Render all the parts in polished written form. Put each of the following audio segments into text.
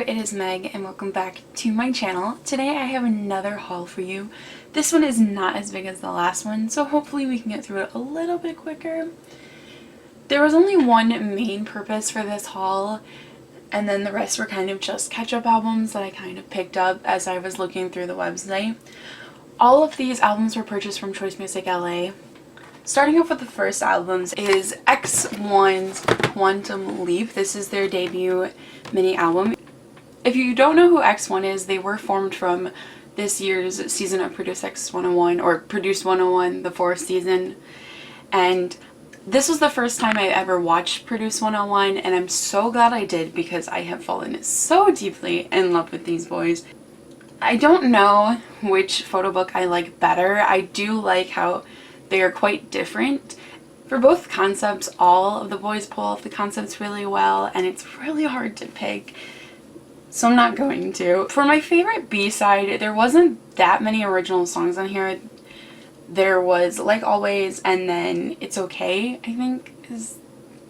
it is Meg and welcome back to my channel. Today I have another haul for you. This one is not as big as the last one, so hopefully we can get through it a little bit quicker. There was only one main purpose for this haul, and then the rest were kind of just catch-up albums that I kind of picked up as I was looking through the website. All of these albums were purchased from ChoiceMusicLA. Starting off with the first albums is X1's Quantum Leap. This is their debut mini album. If you don't know who X1 is, they were formed from this year's season of Produce X 101, or Produce 101, the fourth season. And this was the first time I ever watched Produce 101, and I'm so glad I did because I have fallen so deeply in love with these boys. I don't know which photo book I like better. I do like how they are quite different. For both concepts, all of the boys pull off the concepts really well, and it's really hard to pick, so I'm not going to. For my favorite B-side, there wasn't that many original songs on here. There was Like Always, and then It's Okay, I think is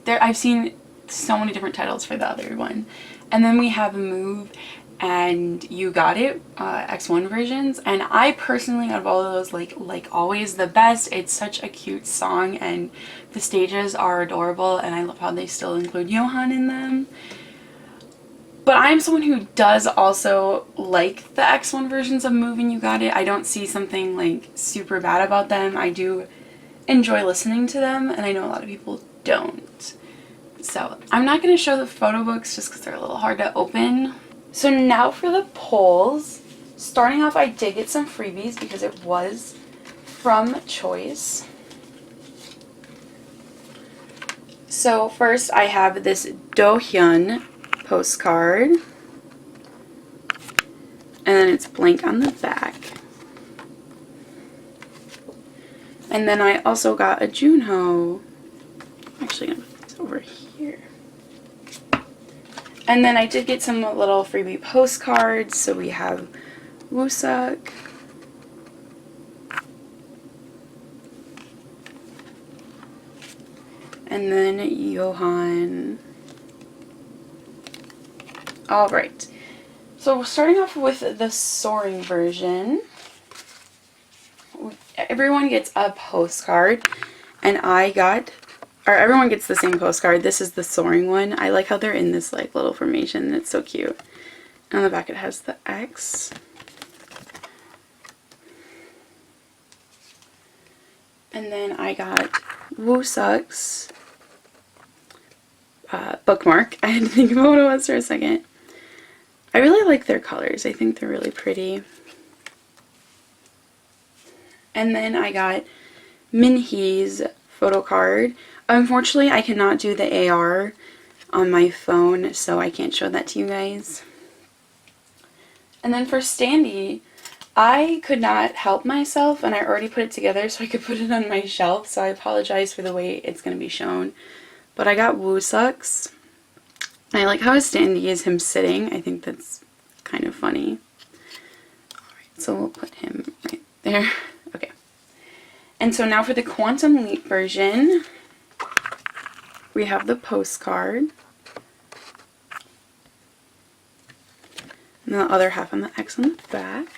there. I've seen so many different titles for the other one. And then we have Move and You Got It, X1 versions, and I personally, out of all of those, like Always the best. It's such a cute song and the stages are adorable, and I love how they still include Johan in them. But I'm someone who does also like the X1 versions of Move and You Got It. I don't see something like super bad about them. I do enjoy listening to them, and I know a lot of people don't. So I'm not going to show the photo books just because they're a little hard to open. So now for the polls. Starting off, I did get some freebies because it was from Choice. So first I have this Do-hyun postcard, and then it's blank on the back. And then I also got a Junho. I'm actually gonna put this over here. And then I did get some little freebie postcards. So we have Wooseok, and then Johan. Alright, so starting off with the Soaring version, everyone gets a postcard, and everyone gets the same postcard. This is the Soaring one. I like how they're in this like little formation. It's so cute. And on the back it has the X. And then I got Wooseok's bookmark. I had to think about what it was for a second. I really like their colors. I think they're really pretty. And then I got Minhee's photo card. Unfortunately, I cannot do the AR on my phone, so I can't show that to you guys. And then for Standee, I could not help myself, and I already put it together so I could put it on my shelf, so I apologize for the way it's going to be shown. But I got Wooseok's. I like how his Standee is him sitting. I think that's kind of funny. Alright, so we'll put him right there. Okay. And so now for the Quantum Leap version, we have the postcard. And the other half on the X on the back.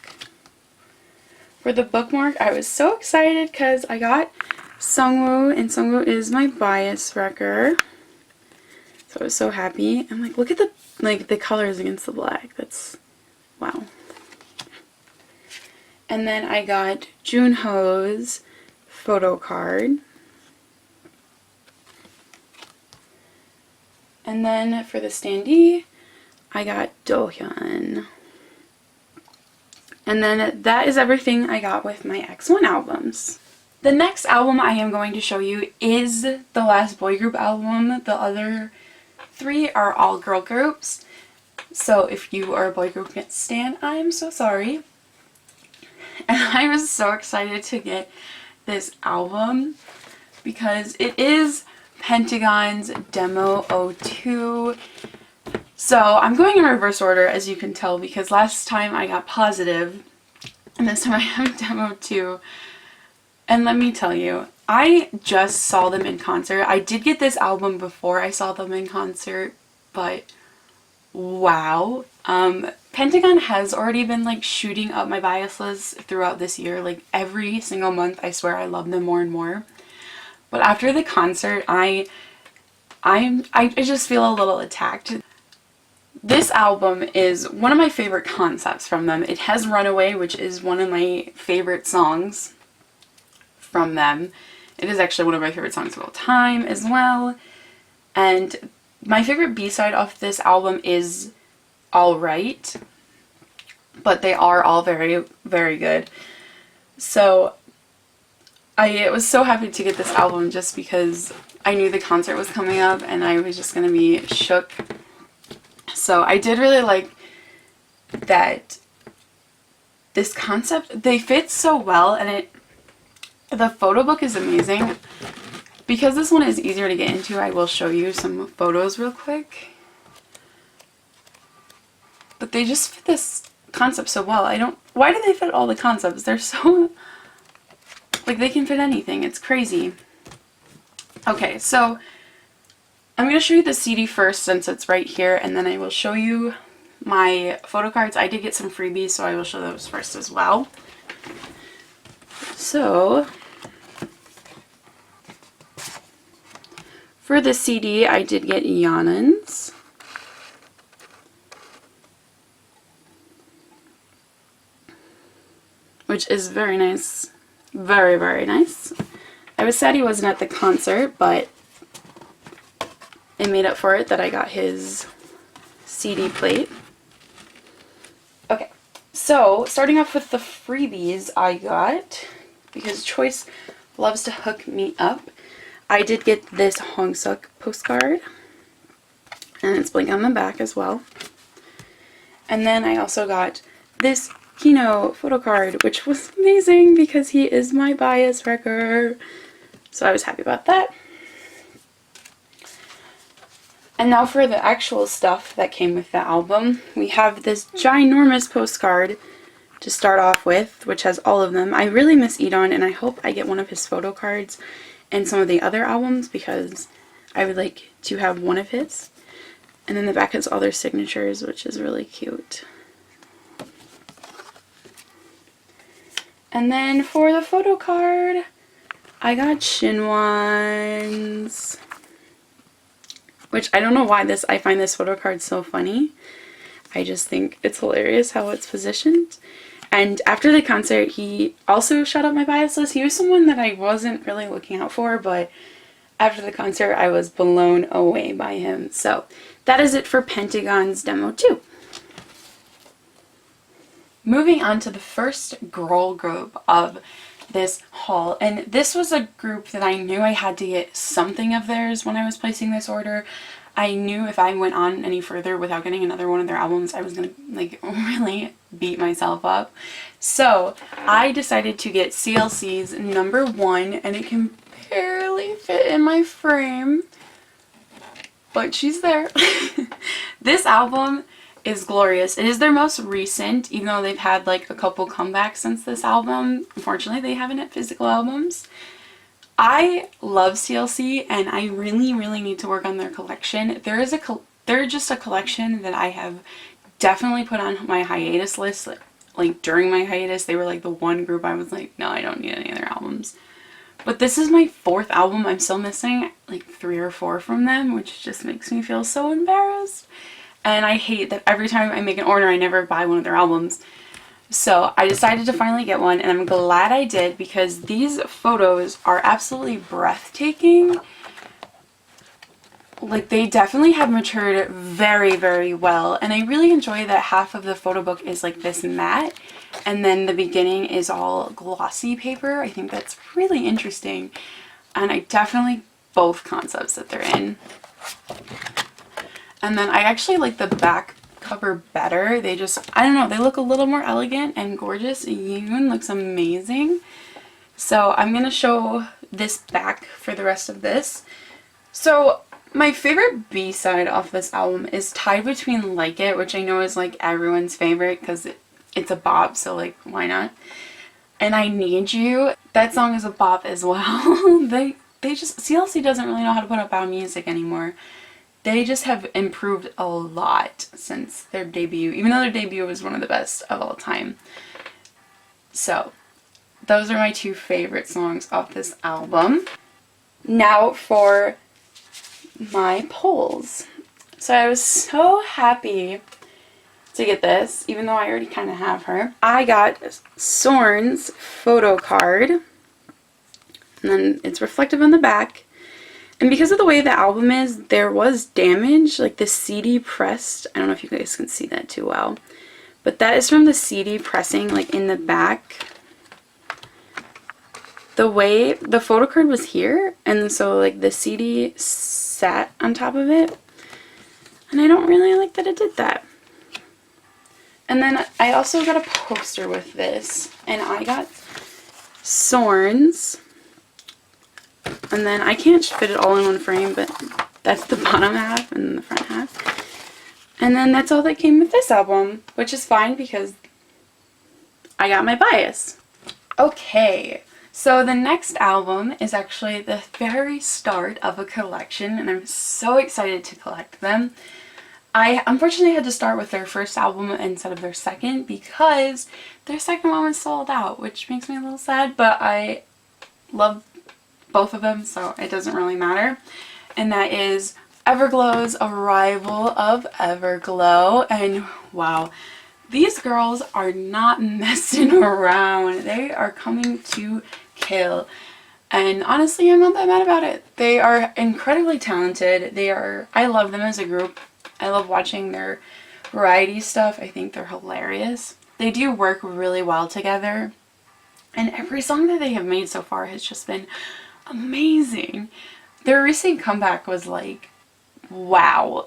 For the bookmark, I was so excited because I got Sungwoo, and Sungwoo is my bias wrecker. So I was so happy. I'm like, look at the colors against the black. That's wow. And then I got Junho's photo card. And then for the Standee, I got Do-hyun. And then that is everything I got with my X1 albums. The next album I am going to show you is the last boy group album. The other three are all girl groups. So if you are a boy group stan, I am so sorry. And I was so excited to get this album because it is Pentagon's Demo 02. So I'm going in reverse order, as you can tell, because last time I got Positive and this time I have Demo 2. And let me tell you, I just saw them in concert. I did get this album before I saw them in concert, but wow. Pentagon has already been like shooting up my bias list throughout this year. Like every single month, I swear I love them more and more. But after the concert, I just feel a little attacked. This album is one of my favorite concepts from them. It has Runaway, which is one of my favorite songs from them. It is actually one of my favorite songs of all time as well. And my favorite B-side off this album is Alright. But they are all very, very good. So I was so happy to get this album just because I knew the concert was coming up and I was just going to be shook. So I did really like that this concept, they fit so well, and the photo book is amazing. Because this one is easier to get into, I will show you some photos real quick. But they just fit this concept so well. Why do they fit all the concepts? They're so, like, they can fit anything. It's crazy. Okay, so I'm going to show you the CD first since it's right here, and then I will show you my photo cards. I did get some freebies, so I will show those first as well. So, for the CD, I did get Yanan's. Which is very nice. Very, very nice. I was sad he wasn't at the concert, but it made up for it that I got his CD plate. Okay, so starting off with the freebies I got, because Choice loves to hook me up, I did get this Hongsuk postcard, and it's blank on the back as well. And then I also got this Kino photo card, which was amazing because he is my bias wrecker. So I was happy about that. And now for the actual stuff that came with the album. We have this ginormous postcard to start off with, which has all of them. I really miss Edon, and I hope I get one of his photo cards and some of the other albums because I would like to have one of his. And then the back has all their signatures, which is really cute. And then for the photo card, I got Shinwon's, which I don't know why I find this photo card so funny. I just think it's hilarious how it's positioned. And after the concert, he also shot up my bias list. He was someone that I wasn't really looking out for, but after the concert, I was blown away by him. So that is it for Pentagon's Demo 2. Moving on to the first girl group of this haul, and this was a group that I knew I had to get something of theirs when I was placing this order. I knew if I went on any further without getting another one of their albums, I was gonna like really beat myself up. So I decided to get CLC's number 1, and it can barely fit in my frame, but she's there. This album is glorious. It is their most recent, even though they've had like a couple comebacks since this album. Unfortunately, they haven't had physical albums. I love CLC, and I really, really need to work on their collection. They're just a collection that I have definitely put on my hiatus list. Like during my hiatus, they were like the one group I was like, no, I don't need any of their albums. But this is my 4th album. I'm still missing like 3 or 4 from them, which just makes me feel so embarrassed. And I hate that every time I make an order, I never buy one of their albums. So I decided to finally get one, and I'm glad I did because these photos are absolutely breathtaking. Like, they definitely have matured very, very well. And I really enjoy that half of the photo book is like this matte, and then the beginning is all glossy paper. I think that's really interesting. And I definitely both concepts that they're in. And then I actually like the back cover better. They just, I don't know, they look a little more elegant and gorgeous. Yoon looks amazing. So I'm going to show this back for the rest of this. So my favorite B-side off this album is tied between Like It, which I know is like everyone's favorite because it's a bop, so like why not? And I Need You. That song is a bop as well. They just, CLC doesn't really know how to put out bad music anymore. they just have improved a lot since their debut, even though their debut was one of the best of all time. So those are my two favorite songs off this album. Now for my polls. So I was so happy to get this, even though I already kind of have her. I got Sorn's photo card, and then it's reflective on the back. And because of the way the album is, there was damage, like the CD pressed. I don't know if you guys can see that too well, but that is from the CD pressing, like in the back. The way the photo card was here, and so like the CD sat on top of it, and I don't really like that it did that. And then I also got a poster with this, and I got Sorn's. And then I can't fit it all in one frame, but that's the bottom half and the front half. And then that's all that came with this album, which is fine because I got my bias. Okay, so the next album is actually the very start of a collection, and I'm so excited to collect them. I unfortunately had to start with their first album instead of their second because their second one was sold out, which makes me a little sad, but I love both of them, so it doesn't really matter. And that is Everglow's Arrival of Everglow. And wow, these girls are not messing around. They are coming to kill. And honestly, I'm not that mad about it. They are incredibly talented. I love them as a group. I love watching their variety stuff. I think they're hilarious. They do work really well together. And every song that they have made so far has just been amazing. Their recent comeback was like, wow.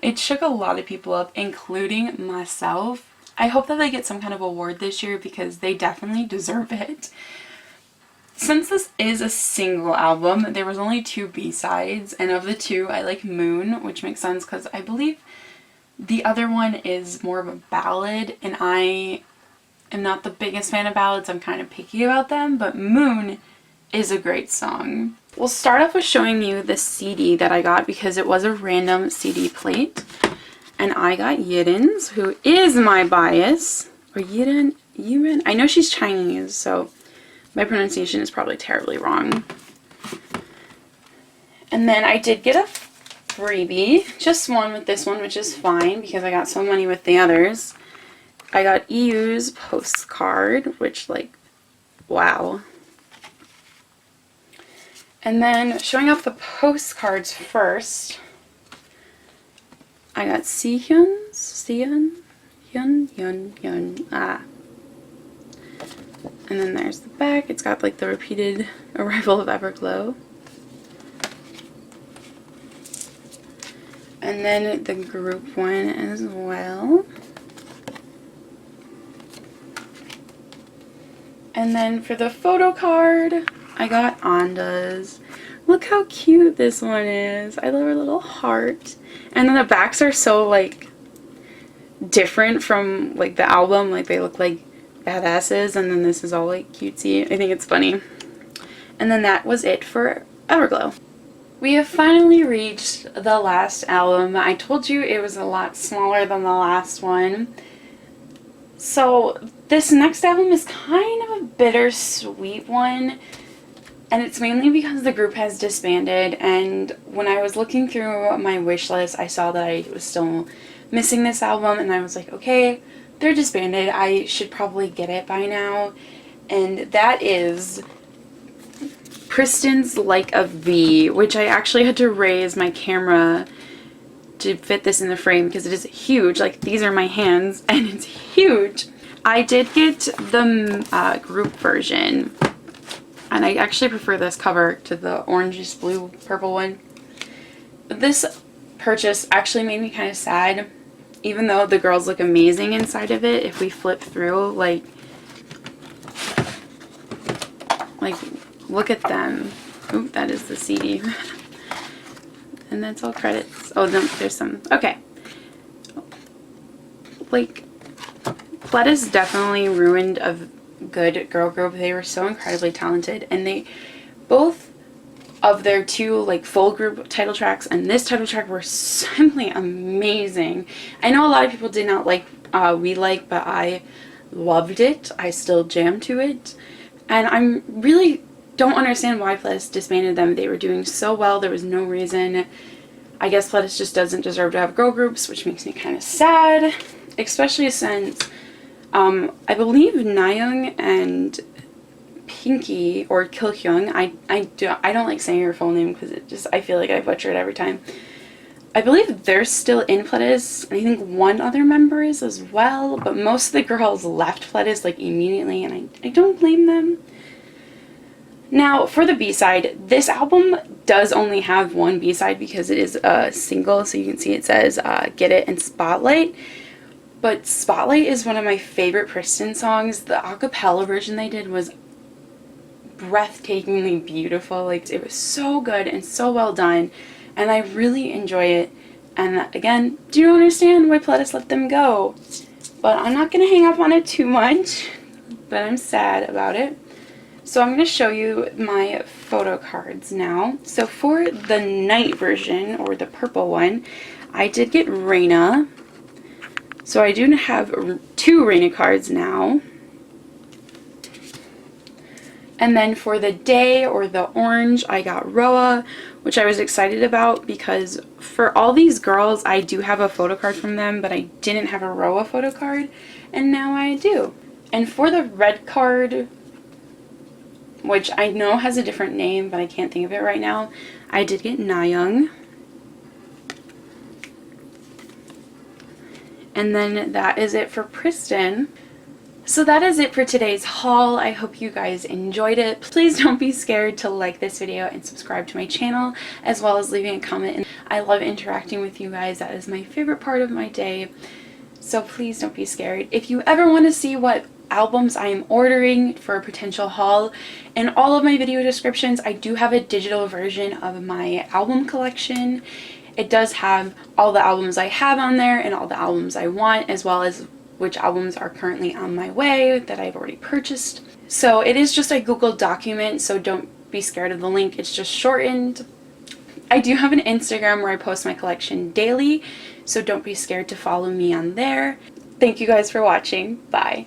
It shook a lot of people up, including myself. I hope that they get some kind of award this year because they definitely deserve it. Since this is a single album, there was only 2 B-sides, and of the 2, I like Moon, which makes sense because I believe the other one is more of a ballad, and I am not the biggest fan of ballads. I'm kind of picky about them, but Moon is a great song. We'll start off with showing you the CD that I got because it was a random CD plate. And I got Yiden's, who is my bias. Or Yiden? I know she's Chinese, so my pronunciation is probably terribly wrong. And then I did get a freebie. Just one with this one, which is fine because I got so many with the others. I got EU's postcard, which, like, wow. And then, showing off the postcards first, I got Sehyun's, and then there's the back. It's got like the repeated Arrival of Everglow. And then the group one as well. And then for the photo card, I got Anda's. Look how cute this one is. I love her little heart. And then the backs are so like different from like the album. Like they look like badasses, and then this is all like cutesy. I think it's funny. And then that was it for Everglow. We have finally reached the last album. I told you it was a lot smaller than the last one. So this next album is kind of a bittersweet one. And it's mainly because the group has disbanded, and when I was looking through my wish list, I saw that I was still missing this album, and I was like, okay, they're disbanded, I should probably get it by now. And that is Kristen's Like a V, which I actually had to raise my camera to fit this in the frame because it is huge. Like, these are my hands, and it's huge. I did get the group version. And I actually prefer this cover to the orangish blue purple one. But this purchase actually made me kind of sad. Even though the girls look amazing inside of it, if we flip through, like look at them. Oop, that is the CD. And that's all credits. Oh, no, there's some. Okay. Like, Pledis definitely ruined a good girl group. They were so incredibly talented, and they both of their two like full group title tracks and this title track were simply amazing. I know a lot of people did not like We Like, but I loved it. I still jam to it, and I'm really don't understand why Pledis disbanded them. They were doing so well. There was no reason. I guess Pledis just doesn't deserve to have girl groups, which makes me kind of sad, especially since I believe Nayoung and Pinky, or Kilhyung, I don't like saying her full name because I feel like I butcher it every time. I believe they're still in Pledis, and I think one other member is as well, but most of the girls left Pledis like immediately, and I don't blame them. Now, for the B-side, this album does only have one B-side because it is a single, so you can see it says Get It and Spotlight. But Spotlight is one of my favorite Pristin songs. The a cappella version they did was breathtakingly beautiful. Like, it was so good and so well done, and I really enjoy it. And again, do you understand why Pledis let them go? But I'm not going to hang up on it too much, but I'm sad about it. So I'm going to show you my photo cards now. So for the night version, or the purple one, I did get Reina. So I do have 2 Reina cards now. And then for the day, or the orange, I got Roa, which I was excited about because for all these girls, I do have a photo card from them, but I didn't have a Roa photo card, and now I do. And for the red card, which I know has a different name, but I can't think of it right now, I did get Nayoung. And then that is it for Pristin. So that is it for today's haul. I hope you guys enjoyed it. Please don't be scared to like this video and subscribe to my channel, as well as leaving a comment. I love interacting with you guys. That is my favorite part of my day. So please don't be scared. If you ever want to see what albums I am ordering for a potential haul, in all of my video descriptions, I do have a digital version of my album collection. It does have all the albums I have on there and all the albums I want, as well as which albums are currently on my way that I've already purchased. So it is just a Google document, so don't be scared of the link. It's just shortened. I do have an Instagram where I post my collection daily, so don't be scared to follow me on there. Thank you guys for watching. Bye.